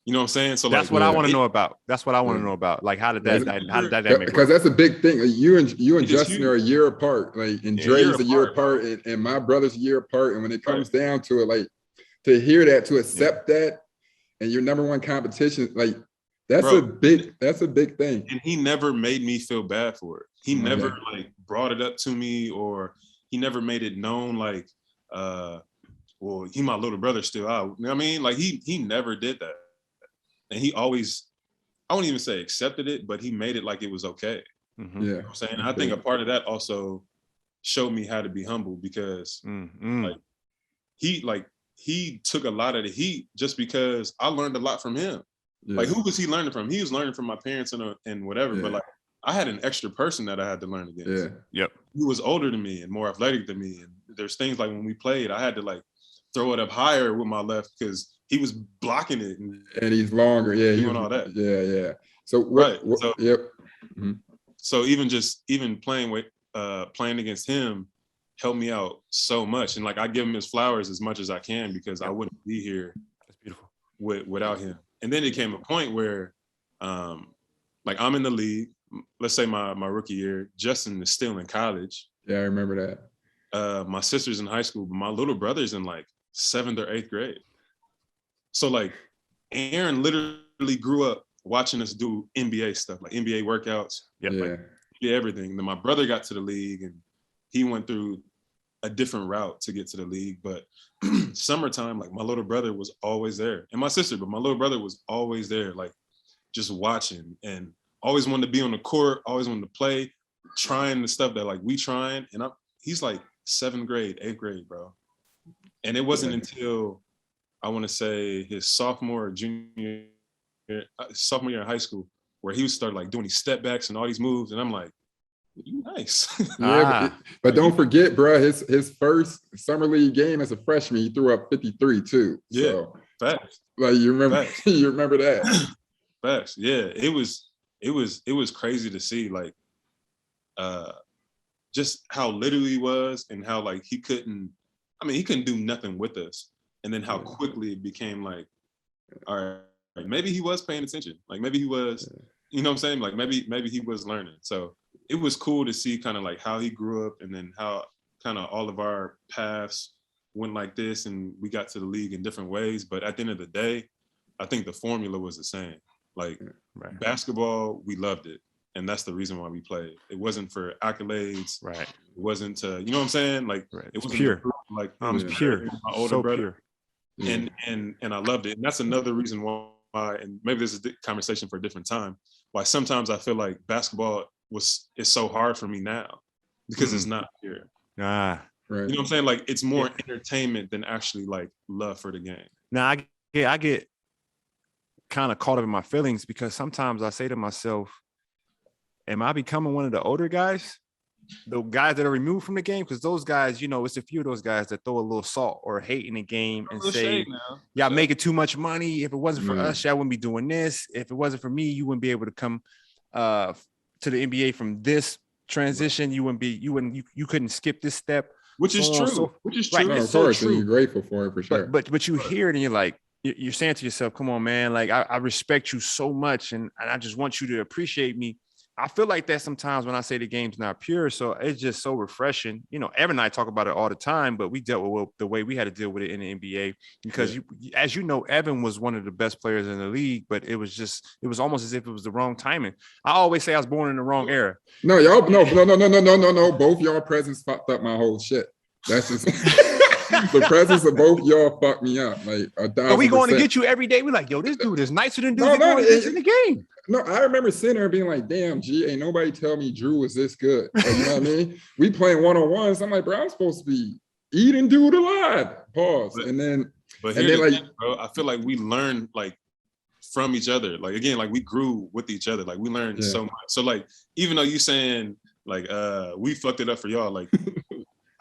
You know what I'm saying? So that's like, what I want to know about. That's what I want to know about. Like, how did that dynamic work? Because that's a big thing. You and Justin are a year apart. Like, and Dre's a year apart, and my brother's a year apart. And when it comes down to it, like, to hear that, to accept that, and your number one competition, like, that's a big thing. And he never made me feel bad for it. He never like brought it up to me, or he never made it known like, well, he my little brother still out. You know what I mean? Like he never did that. And he always, I wouldn't even say accepted it, but he made it like it was okay. Mm-hmm. You know what I'm saying? I think a part of that also showed me how to be humble, because he took a lot of the heat just because I learned a lot from him. Yeah. Like, who was he learning from? He was learning from my parents and whatever, but like I had an extra person that I had to learn against. Yeah. Yep. He was older than me and more athletic than me. And there's things like when we played, I had to like throw it up higher with my left because he was blocking it. And he's longer. Yeah. Doing all that. Yeah. So, So even playing against him helped me out so much. And like, I give him his flowers as much as I can, because I wouldn't be here. That's beautiful. Without him. And then it came a point where, like, I'm in the league. Let's say my rookie year. Justin is still in college. Yeah, I remember that. my sister's in high school, but my little brother's in like 7th or 8th grade. So like Aaron literally grew up watching us do NBA stuff, like NBA workouts, like everything. And then my brother got to the league and he went through a different route to get to the league. But summertime, like my little brother was always there, and my sister, but my little brother was always there, like just watching and always wanted to be on the court, always wanted to play, trying the stuff that like we trying. And he's like 7th grade, 8th grade, bro. And it wasn't until I want to say his sophomore year in high school where he would start like doing these step backs and all these moves. And I'm like, you nice. But don't forget, bro, his first summer league game as a freshman, he threw up 53 too. Yeah, so, facts. Like you remember, you remember that? Facts. Yeah, it was crazy to see, like, just how little he was and how like he couldn't do nothing with us, and then how quickly it became like, all right, maybe he was paying attention, like maybe he was, you know what I'm saying, like maybe he was learning. So it was cool to see kind of like how he grew up, and then how kind of all of our paths went like this, and we got to the league in different ways. But at the end of the day, I think the formula was the same. Like basketball, we loved it, and that's the reason why we played. It wasn't for accolades. Right. It wasn't to, you know what I'm saying? Like it was pure. Like it was pure. My older brother. Pure. And I loved it, and that's another reason why. And maybe this is a conversation for a different time. Why sometimes I feel like basketball is so hard for me now because it's not pure. Right. You know what I'm saying? Like it's more entertainment than actually like love for the game. Now I get kind of caught up in my feelings because sometimes I say to myself, am I becoming one of the older guys? The guys that are removed from the game? Because those guys, you know, it's a few of those guys that throw a little salt or hate in the game and say, y'all making too much money. If it wasn't for us, y'all wouldn't be doing this. If it wasn't for me, you wouldn't be able to come to the NBA from this transition. You couldn't skip this step. Which is true. Which is true. Right. No, of course, and you're grateful for it for sure. But you hear it and you're like, you're saying to yourself, come on, man, like I respect you so much and I just want you to appreciate me. I feel like that sometimes when I say the game's not pure. So it's just so refreshing. You know, Evan and I talk about it all the time, but we dealt with the way we had to deal with it in the NBA because as you know, Evan was one of the best players in the league, but it was almost as if it was the wrong timing. I always say I was born in the wrong era. No, y'all, no. Both y'all presents fucked up my whole shit. That's just the presence of both y'all fucked me up. Like 1,000%. Are we going to get you every day? We're like, yo, this dude is nicer than dudes in the game. No, I remember sitting there being like, damn, G, ain't nobody tell me Jrue was this good. Like, you know what I mean? We playing one-on-ones. I'm like, bro, I'm supposed to be eating dude alive. Pause. Bro, I feel like we learned like from each other. Like again, like we grew with each other. Like we learned so much. So like, even though you saying like we fucked it up for y'all, like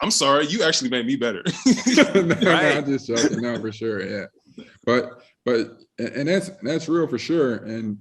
I'm sorry, you actually made me better. No, I'm just joking. No, for sure. Yeah. But that's real for sure. And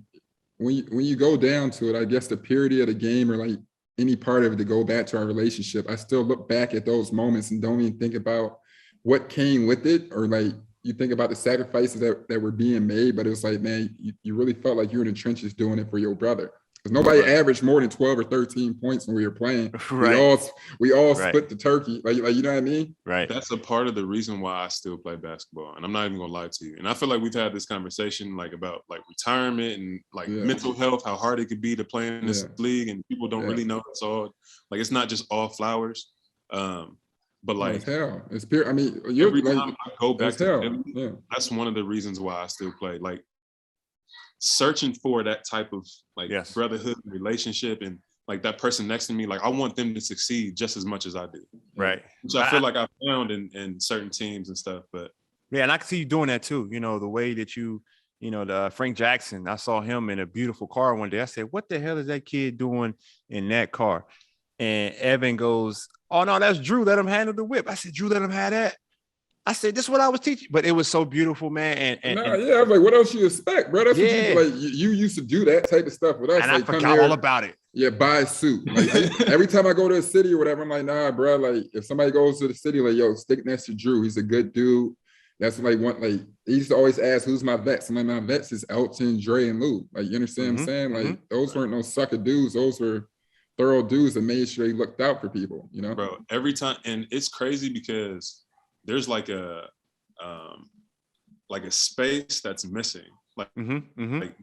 when you go down to it, I guess the purity of the game or like any part of it to go back to our relationship, I still look back at those moments and don't even think about what came with it, or like you think about the sacrifices that were being made, but it was like, man, you really felt like you were in the trenches doing it for your brother. Because nobody averaged more than 12 or 13 points when we were playing. Right. We all split the turkey. Like you know what I mean? Right. That's a part of the reason why I still play basketball. And I'm not even gonna lie to you. And I feel like we've had this conversation like about like retirement and like mental health, how hard it could be to play in this league, and people don't really know it's all like it's not just all flowers. But like it's hell. It's pure. I mean, every time I go back to him, that's one of the reasons why I still play. Like searching for that type of like brotherhood relationship and like that person next to me, like I want them to succeed just as much as I do. Right. Which I feel like I found in certain teams and stuff. But yeah, and I can see you doing that too. You know, the way that you know, the Frank Jackson, I saw him in a beautiful car one day. I said, what the hell is that kid doing in that car? And Evan goes, oh no, that's Jrue. Let him handle the whip. I said, Jrue, let him have that. I said, this is what I was teaching. But it was so beautiful, man. I was like, what else you expect, bro? That's what you like. You used to do that type of stuff with us. And like, I forgot all about it. Yeah, buy a suit. Like, every time I go to a city or whatever, I'm like, nah, bro. Like, if somebody goes to the city, like, yo, stick next to Jrue. He's a good dude. That's like one. Like, he used to always ask, "Who's my vets?" I'm like, my vets is Elton, Dre, and Lou. Like, you understand what I'm saying? Like, those weren't no sucker dudes. Those were thorough dudes and made sure he looked out for people, you know? Bro, every time, and it's crazy because there's like a space that's missing, like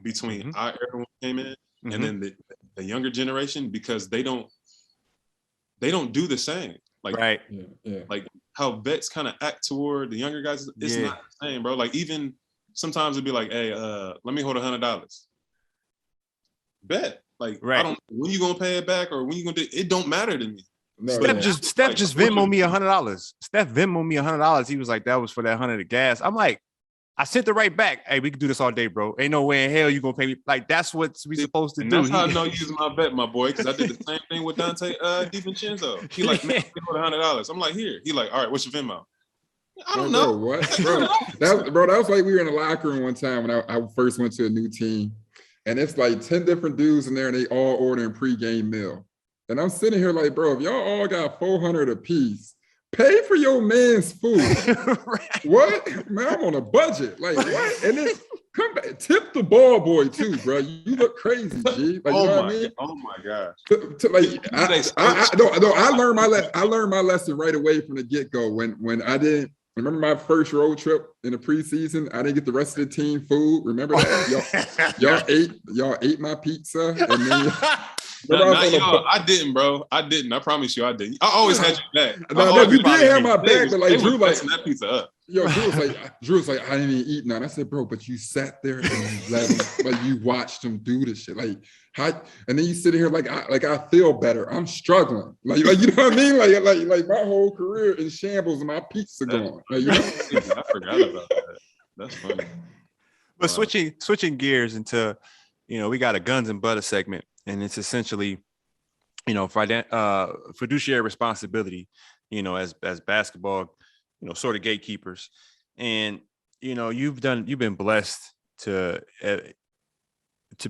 between our era when we came in and then the younger generation, because they don't do the same. Like, right. Like how vets kind of act toward the younger guys, it's not the same, bro. Like even sometimes it'd be like, hey, let me hold $100. Bet. Like, right. I don't, when you gonna pay it back or when you gonna do it, don't matter to me. No, Steph just Venmo me $100. Steph Venmo me $100. He was like, that was for that 100 of gas. I'm like, I sent it right back. Hey, we can do this all day, bro. Ain't no way in hell you gonna pay me. Like, that's what we supposed to do. That's how I know you using my bet, my boy, because I did the same thing with Dante DiVincenzo. He like, man, $100. I'm like, here. He like, all right, what's your Venmo? I don't know. Bro, what? Bro, that was like we were in the locker room one time when I first went to a new team. And it's like 10 different dudes in there and they all ordering pregame meal. And I'm sitting here like, bro, if y'all all got $400 a piece, pay for your man's food. Right. What? Man, I'm on a budget. Like, what? And then come back, tip the ball boy too, bro. You look crazy, G. Like, you know what I mean? Oh my gosh. I learned my lesson right away from the get-go when I didn't. Remember my first road trip in the preseason? I didn't get the rest of the team food. Remember that? Y'all ate my pizza. And then I didn't, bro. I didn't. I promise you I didn't. I always had your back. No, you did have my back, but like Jrue, like that pizza up. Yo, Jrue was like, I didn't even eat none. I said, bro, but you sat there and you let him, like you watched him do this shit. Like how, and then you sit here like I feel better. I'm struggling. Like you know what I mean? Like my whole career in shambles and my pizza gone. Like, you know? I forgot about that. That's funny. But switching gears into, we got a guns and butter segment, and it's essentially, fiduciary responsibility, as basketball, sort of gatekeepers. And, you've been blessed to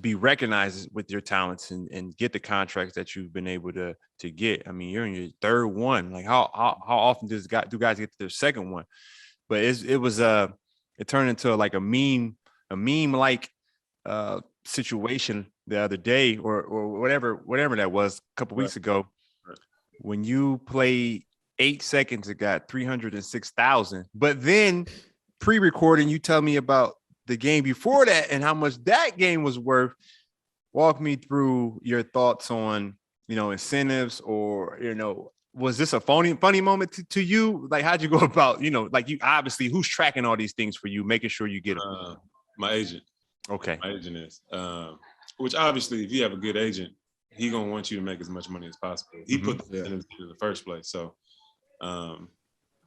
be recognized with your talents and get the contracts that you've been able to get. I mean, you're in your third one. Like how often do guys get to their second one? But it turned into like a meme like situation the other day or whatever that was a couple weeks ago, when you played 8 seconds, it got 306,000. But then pre-recording, you tell me about the game before that and how much that game was worth. Walk me through your thoughts on, incentives, or, was this a funny moment to you? Like, how'd you go about, like you obviously, who's tracking all these things for you, making sure you get them? My agent. Okay. My agent is, which obviously if you have a good agent, he going to want you to make as much money as possible. He put the incentives in the first place. So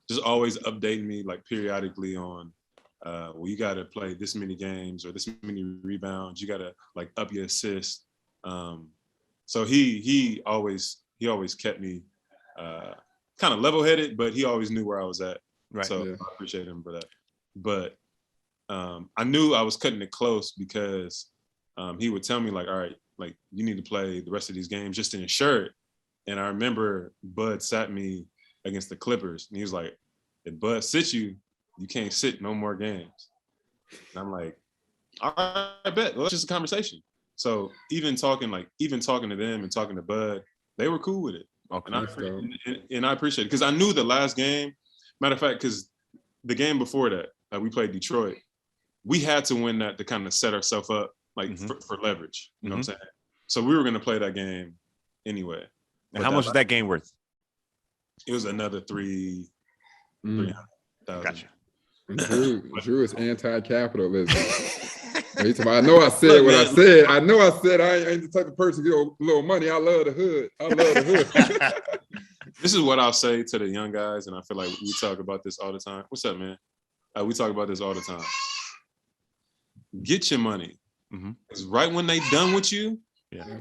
just always updating me like periodically on, well, you got to play this many games or this many rebounds. You got to like up your assist. So he always kept me kind of level-headed, but he always knew where I was at. Right. So I appreciate him for that. But I knew I was cutting it close because he would tell me like, all right, like you need to play the rest of these games just to ensure it. And I remember Bud sat me against the Clippers, and he was like, if Bud sits you, you can't sit no more games. And I'm like, all right, I bet. Well, it's just a conversation. So even talking to them and talking to Bud, they were cool with it. Okay. And I appreciate it because I knew the last game. Matter of fact, because the game before that, we played Detroit. We had to win that to kind of set ourselves up like for leverage. You know what I'm saying? So we were going to play that game anyway. And how much was that game worth? It was another 300,000. Gotcha. Jrue is anti-capitalism. I know I said what I said. I know I said I ain't the type of person to get a little money. I love the hood. This is what I'll say to the young guys, and I feel like we talk about this all the time. What's up, man? We talk about this all the time. Get your money. Because right when they done with you,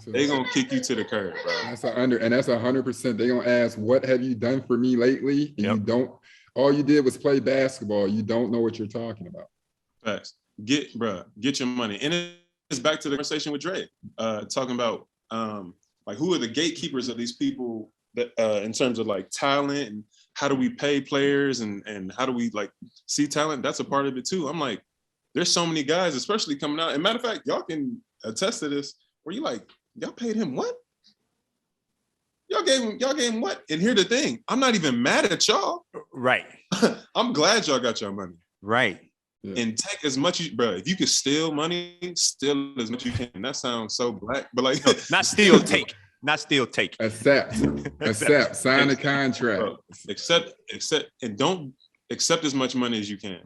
they gonna kick you to the curb, bro. That's 100%. They gonna ask, "What have you done for me lately?" And you don't. All you did was play basketball. You don't know what you're talking about. Facts. Get your money. And it's back to the conversation with Dre, talking about like who are the gatekeepers of these people that in terms of like talent and how do we pay players and how do we like see talent? That's a part of it too. I'm like, there's so many guys, especially coming out. And matter of fact, y'all can attest to this, where you like, y'all paid him what? Y'all gave him what? And here's the thing, I'm not even mad at y'all. Right. I'm glad y'all got your money. Right. Yeah. And take as much as, bro. If you could steal money, steal as much as you can. That sounds so black, but like, No, not steal, take. Not steal, take. Accept. Sign the contract. Bro, accept, and don't accept as much money as you can.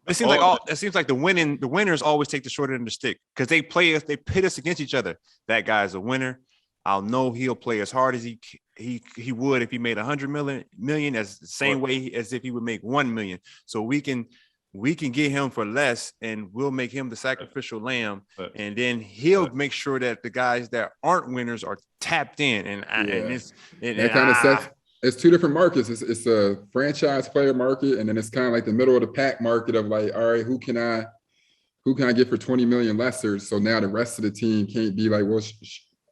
It seems like the winners always take the short end of the stick because they pit us against each other. That guy's a winner. I'll know he'll play as hard as he would if he made 100 million as the same way as if he would make 1 million. So we can get him for less and we'll make him the sacrificial lamb. And then he'll make sure that the guys that aren't winners are tapped in. It's two different markets. It's a franchise player market, and then it's kind of like the middle of the pack market of like, all right, who can I get for 20 million lesser? So now the rest of the team can't be like, well,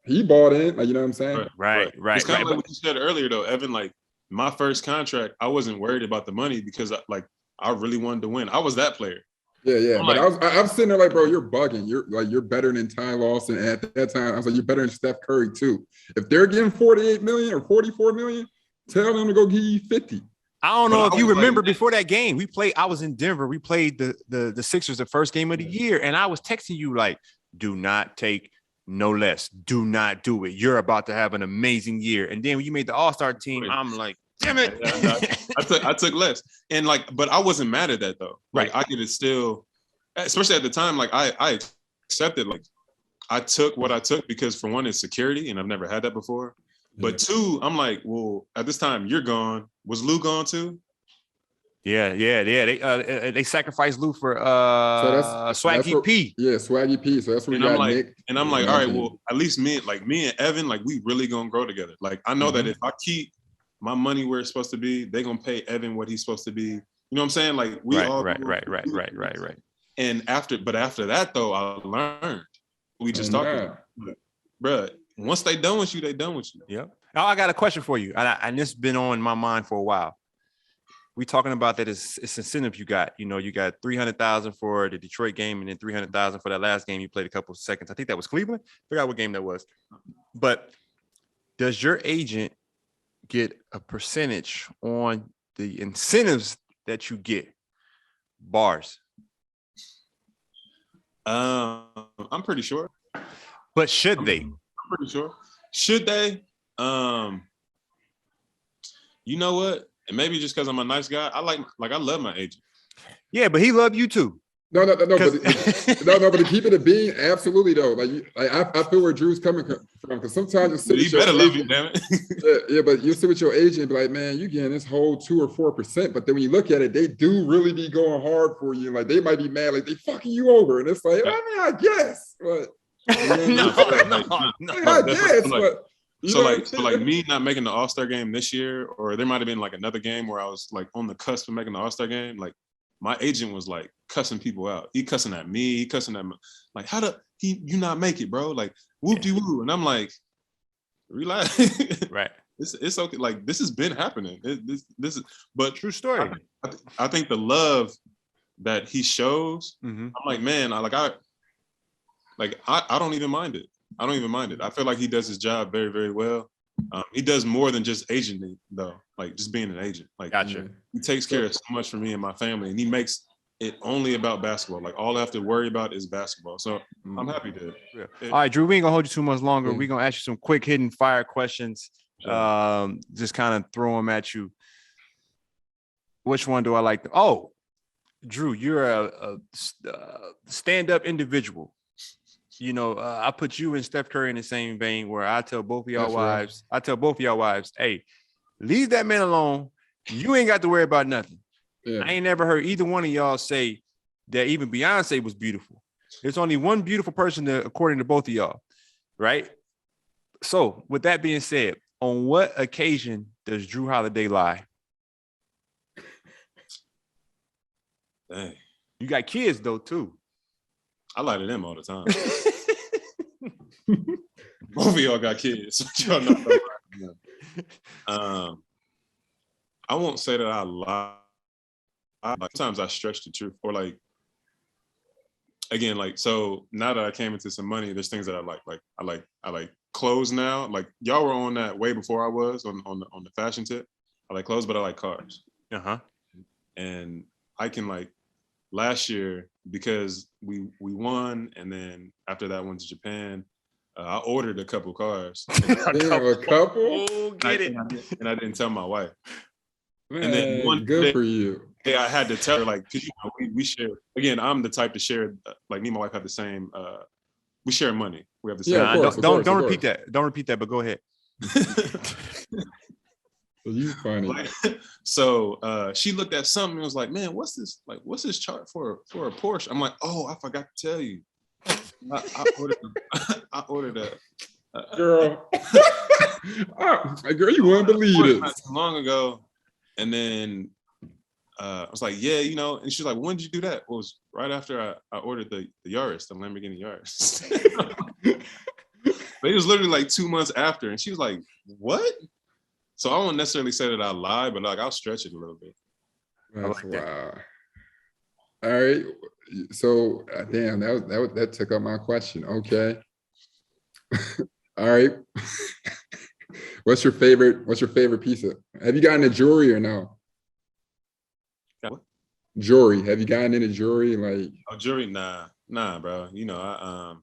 he bought in, like, you know what I'm saying? Right. It's kind of like what you said earlier, though, Evan. Like my first contract, I wasn't worried about the money because I really wanted to win. I was that player. Yeah. But I'm sitting there like, bro, you're bugging. You're better than Ty Lawson. And at that time, I was like, you're better than Steph Curry too. If they're getting 48 million or 44 million, tell them to go give you 50. I don't know if you remember before that game, I was in Denver. We played the Sixers the first game of the year. And I was texting you like, do not take no less. Do not do it. You're about to have an amazing year. And then when you made the All-Star team, I'm like, damn it. I took less. And but I wasn't mad at that though. Like I could still, especially at the time, like I accepted, like I took what I took because for one, it's security and I've never had that before. But two, I'm like, well, at this time you're gone. Was Lou gone too? Yeah. They sacrificed Lou for Swaggy P. Yeah, Swaggy P. So that's where we got Nick. And I'm like, all right, well, at least me and Evan, like we really gonna grow together. Like I know that if I keep my money where it's supposed to be, they're gonna pay Evan what he's supposed to be. You know what I'm saying? Like we all right. And after that though, I learned. We just talked about it. Bruh, once they done with you, they done with you. Yep. Now I got a question for you, and this has been on my mind for a while. We talking about that it's incentive you got. You know, you got $300,000 for the Detroit game, and then $300,000 for that last game you played a couple of seconds. I think that was Cleveland. Forgot what game that was. But does your agent get a percentage on the incentives that you get? Bars. I'm pretty sure. But should they? I'm pretty sure. Should they? You know what? And maybe just because I'm a nice guy, I love my agent. Yeah, but he loved you too. No, but to keep it a being, absolutely though. I feel where Jrue's coming from because sometimes you better love you, damn it. yeah, but you sit with your agent and be like, man, you getting this whole 2 or 4%. But then when you look at it, they do really be going hard for you. Like they might be mad, like they fucking you over, and it's like, I mean, I guess, but I guess, but. So me not making the All-Star game this year, or there might have been like another game where I was like on the cusp of making the All-Star game. Like my agent was like cussing people out. He cussing at me. He cussing at me. Like you not make it, bro? Like whoop-de-woo. And I'm like, relax. Right. It's okay. Like this has been happening. This is, but true story. I think the love that he shows. Mm-hmm. I'm like, man, I don't even mind it. I don't even mind it. I feel like he does his job very, very well. He does more than just agenting, though. Like just being an agent. Like, gotcha. He takes care of so much for me and my family, and he makes it only about basketball. Like all I have to worry about is basketball. So I'm happy to. Yeah. All right, Jrue, we ain't gonna hold you too much longer. We're gonna ask you some quick hidden fire questions. Sure. Just kind of throw them at you. Which one do I like? Jrue, you're a stand-up individual. You know, I put you and Steph Curry in the same vein where I tell both of y'all wives, hey, leave that man alone. You ain't got to worry about nothing. Yeah. I ain't never heard either one of y'all say that even Beyonce was beautiful. There's only one beautiful person according to both of y'all, right? So with that being said, on what occasion does Jrue Holiday lie? Dang. You got kids though too. I lie to them all the time. Both of y'all got kids. Y'all know. I won't say that I lie. Sometimes I stretch the truth, or like, again, like, so now that I came into some money, there's things that I like. Like I like clothes now. Like y'all were on that way before I was on the fashion tip. I like clothes, but I like cars. And I can like last year because we won, and then after that went to Japan. I ordered a couple cars. A couple? Oh, get it. And I didn't tell my wife. Man, and then one good day, for you. I had to tell her, like, because we share. Again, I'm the type to share. Like me and my wife have the same. We share money. We have the same. Yeah, of course, don't repeat that. Don't repeat that. But go ahead. You funny. So she looked at something and was like, "Man, what's this? Like, what's this chart for a Porsche?" I'm like, "Oh, I forgot to tell you. I ordered a girl. Girl, you wouldn't believe it. Not too long ago, and then I was like, "Yeah, you know." And she's like, "When did you do that?" Well, it was right after I ordered the Yaris, the Lamborghini Yaris. But it was literally like 2 months after, and she was like, "What?" So I won't necessarily say that I lied, but like I'll stretch it a little bit. That's wow. All right. So damn, that took up my question. Okay. All right. What's your favorite piece of? Have you gotten a jewelry or no? What? Jewelry. Have you gotten into jewelry? Like jewelry? Nah, bro. You know,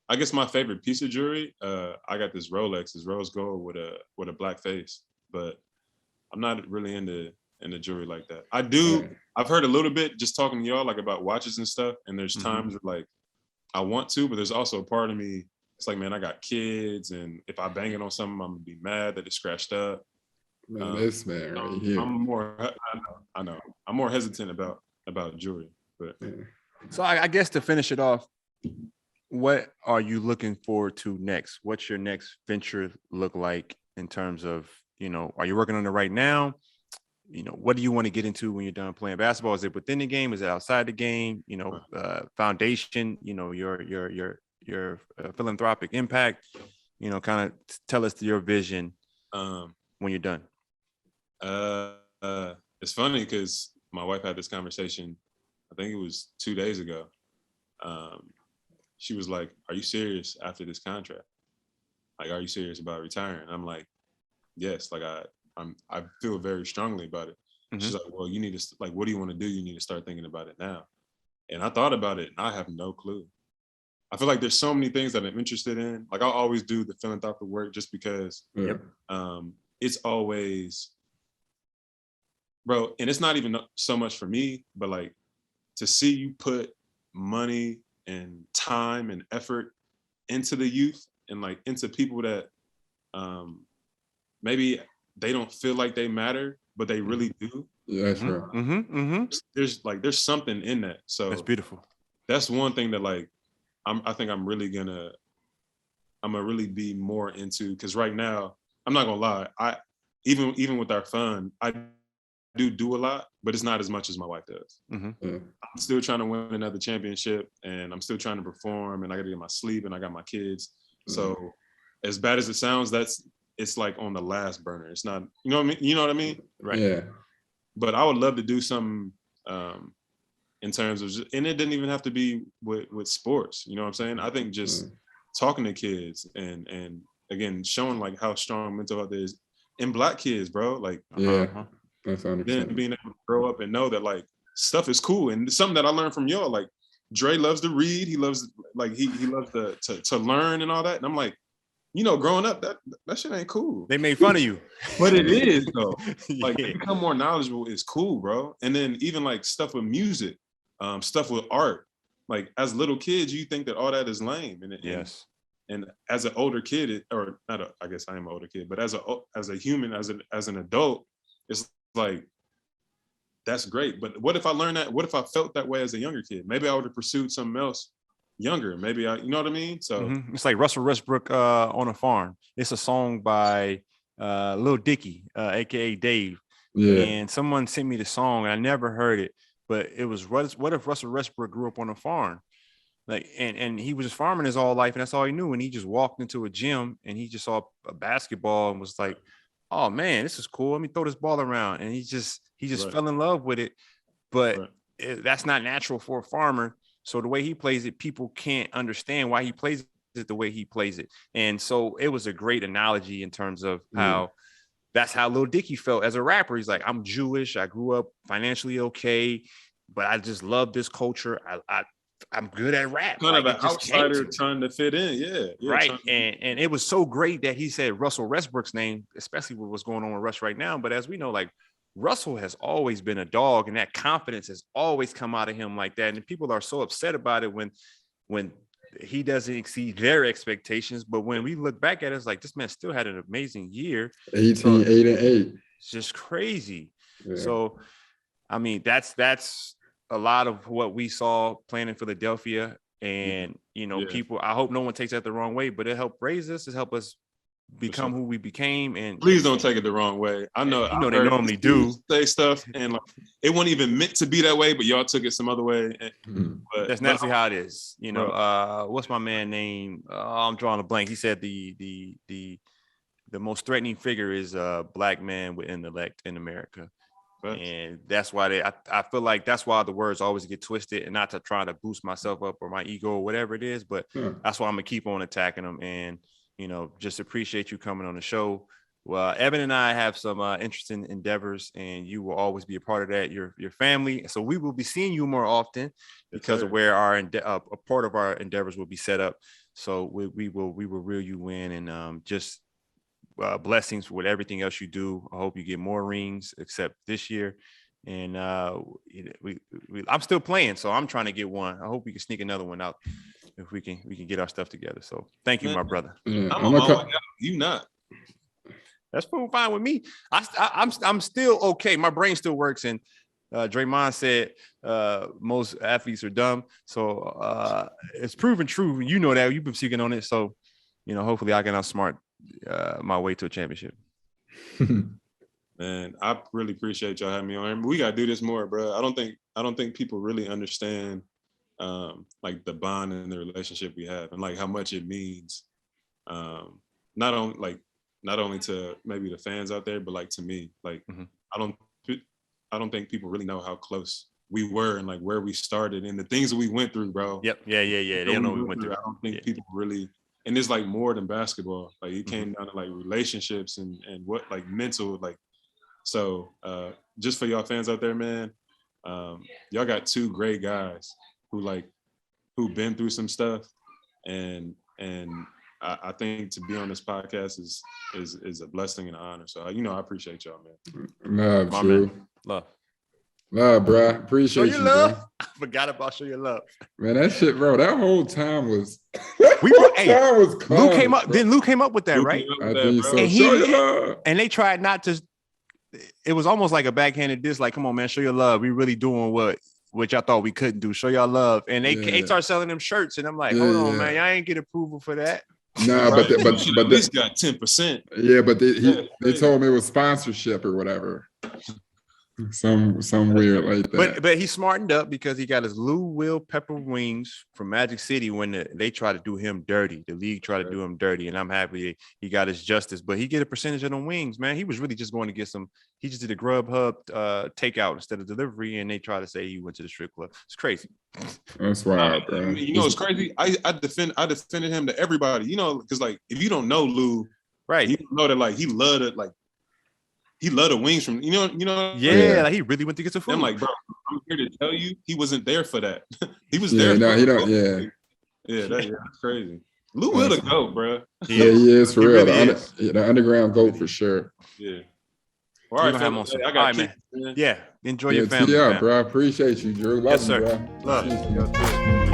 I guess my favorite piece of jewelry, I got this Rolex, this rose gold with a black face, but I'm not really into jewelry like that. I do. Right. I've heard a little bit just talking to y'all like about watches and stuff, and there's times where like I want to, but there's also a part of me. It's like, man, I got kids, and if I bang it on something, I'm gonna be mad that it's scratched up. Man, this man right here. I know. I'm more hesitant about jewelry, but. So I guess to finish it off, what are you looking forward to next? What's your next venture look like in terms of, you know, are you working on it right now? You know, what do you want to get into when you're done playing basketball? Is it within the game? Is it outside the game? You know, foundation, you know, your philanthropic impact, you know, kind of tell us your vision when you're done. It's funny because my wife had this conversation, I think it was 2 days ago. She was like, "Are you serious after this contract? Like, are you serious about retiring?" I'm like, "Yes." Like I feel very strongly about it. She's like, "Well, you need to, like, what do you want to do? You need to start thinking about it now." And I thought about it, and I have no clue. I feel like there's so many things that I'm interested in. Like I'll always do the philanthropic work just because it's always, bro. And it's not even so much for me, but like to see you put money and time and effort into the youth and like into people that maybe they don't feel like they matter, but they really do. Yeah, that's right. There's something in that. So that's beautiful. That's one thing that like I think I'm gonna really be more into, because right now I'm not gonna lie, I even with our fund, I do a lot, but it's not as much as my wife does. I'm still trying to win another championship, and I'm still trying to perform, and I gotta get my sleep, and I got my kids. So as bad as it sounds, it's like on the last burner. It's not, you know what I mean? You know what I mean? Right. Yeah. But I would love to do something in terms of, and it didn't even have to be with sports. You know what I'm saying? I think just talking to kids and again, showing like how strong mental health is in Black kids, bro. Like, that's 100%. Then being able to grow up and know that like stuff is cool, and something that I learned from y'all. Like, Dre loves to read. He loves he loves to learn and all that. And I'm like, you know, growing up, that shit ain't cool. They made fun of you, but it is though. Like, to become more knowledgeable is cool, bro. And then even like stuff with music, stuff with art. Like as little kids, you think that all that is lame, and as an older kid, I guess I am an older kid, but as a human, as an adult, it's like, that's great. But what if I learned that? What if I felt that way as a younger kid? Maybe I would have pursued something else younger. Maybe you know what I mean? So it's like Russell Westbrook on a farm. It's a song by Lil Dicky, aka Dave. Yeah. And someone sent me the song, and I never heard it, but it was, what if Russell Westbrook grew up on a farm? Like, and he was just farming his whole life, and that's all he knew. And he just walked into a gym, and he just saw a basketball and was like, "Oh man, this is cool. Let me throw this ball around." And he just fell in love with it. But that's not natural for a farmer. So the way he plays it, people can't understand why he plays it the way he plays it. And so it was a great analogy in terms of how that's how Lil Dicky felt as a rapper. He's like, I'm Jewish. I grew up financially okay, but I just love this culture. I'm good at rap. Kind like, of an outsider trying to fit in. Yeah. Right. And it was so great that he said Russell Westbrook's name, especially with what's going on with Russ right now. But as we know, like, Russell has always been a dog, and that confidence has always come out of him like that. And people are so upset about it when he doesn't exceed their expectations. But when we look back at it, it's like, this man still had an amazing year. 18, 8 and 8. It's just crazy. Yeah. So, I mean, that's a lot of what we saw playing in Philadelphia. And, you know, people, I hope no one takes that the wrong way, but it helped raise us. It helped us become who we became. And please don't take it the wrong way. I know they normally do say stuff, and like, it wasn't even meant to be that way, but y'all took it some other way. But that's naturally how it is. You know, what's my man name? I'm drawing a blank. He said the most threatening figure is a black man with intellect in America. And that's why I feel like that's why the words always get twisted, and not to try to boost myself up or my ego or whatever it is, but that's why I'm gonna keep on attacking them. And, you know, just appreciate you coming on the show. Well, Evan and I have some interesting endeavors, and you will always be a part of that. Your family. So we will be seeing you more often because of where a part of our endeavors will be set up. So we will reel you in, and just blessings with everything else you do. I hope you get more rings, except this year. And I'm still playing, so I'm trying to get one. I hope we can sneak another one out if we can get our stuff together. So thank you, my brother. I'm on my way out. You not. That's fine with me. I'm still okay. My brain still works. And Draymond said most athletes are dumb. So it's proven true. You know that. You've been speaking on it. So, you know, hopefully I can outsmart my way to a championship. Man, I really appreciate y'all having me on. We gotta do this more, bro. I don't think people really understand like the bond and the relationship we have, and like how much it means. Not only to maybe the fans out there, but like to me. Like I don't think people really know how close we were and like where we started and the things that we went through, bro. Yep. Yeah. They don't know what we went through. I don't think people really. And it's like more than basketball. Like it came down to like relationships and what like mental, like, so just for y'all fans out there, man, y'all got two great guys who've been through some stuff, and I think to be on this podcast is a blessing and an honor. So you know, I appreciate y'all, man. Love, Jrue. Love, bro. Appreciate you, love. Bro. I forgot about show your love. Man, that shit, bro. That whole time was. Lou came up. Then Lou came up with that, right? I think so. And they tried not to. It was almost like a backhanded diss. Like, come on, man, show your love. We really doing what y'all thought we couldn't do. Show y'all love. And they start selling them shirts, and I'm like, hold on, man, y'all ain't get approval for that. Nah, but at least got 10%. Yeah, but they told me it was sponsorship or whatever. Some weird like that. But he smartened up because he got his Lou Will Pepper wings from Magic City when they tried to do him dirty. The league tried to do him dirty, and I'm happy he got his justice. But he get a percentage of them wings, man. He was really just going to get some. He just did a Grubhub takeout instead of delivery, and they try to say he went to the strip club. It's crazy. That's wild, bro. You know, it's crazy. I defended him to everybody. You know, because like if you don't know Lou, right? You know that like he loved it, like. He loved the wings from, you know. Yeah, like he really went to get some food. I'm like, bro, I'm here to tell you, he wasn't there for that. He was there. No, he don't. Yeah. That's crazy. Lou will the GOAT, bro. Yeah, he is for real. Really the underground GOAT for sure. Yeah. All right, family. I got man. Yeah, enjoy your family. Yeah, bro. I appreciate you, Jrue. Love yes, sir. You, bro. Love.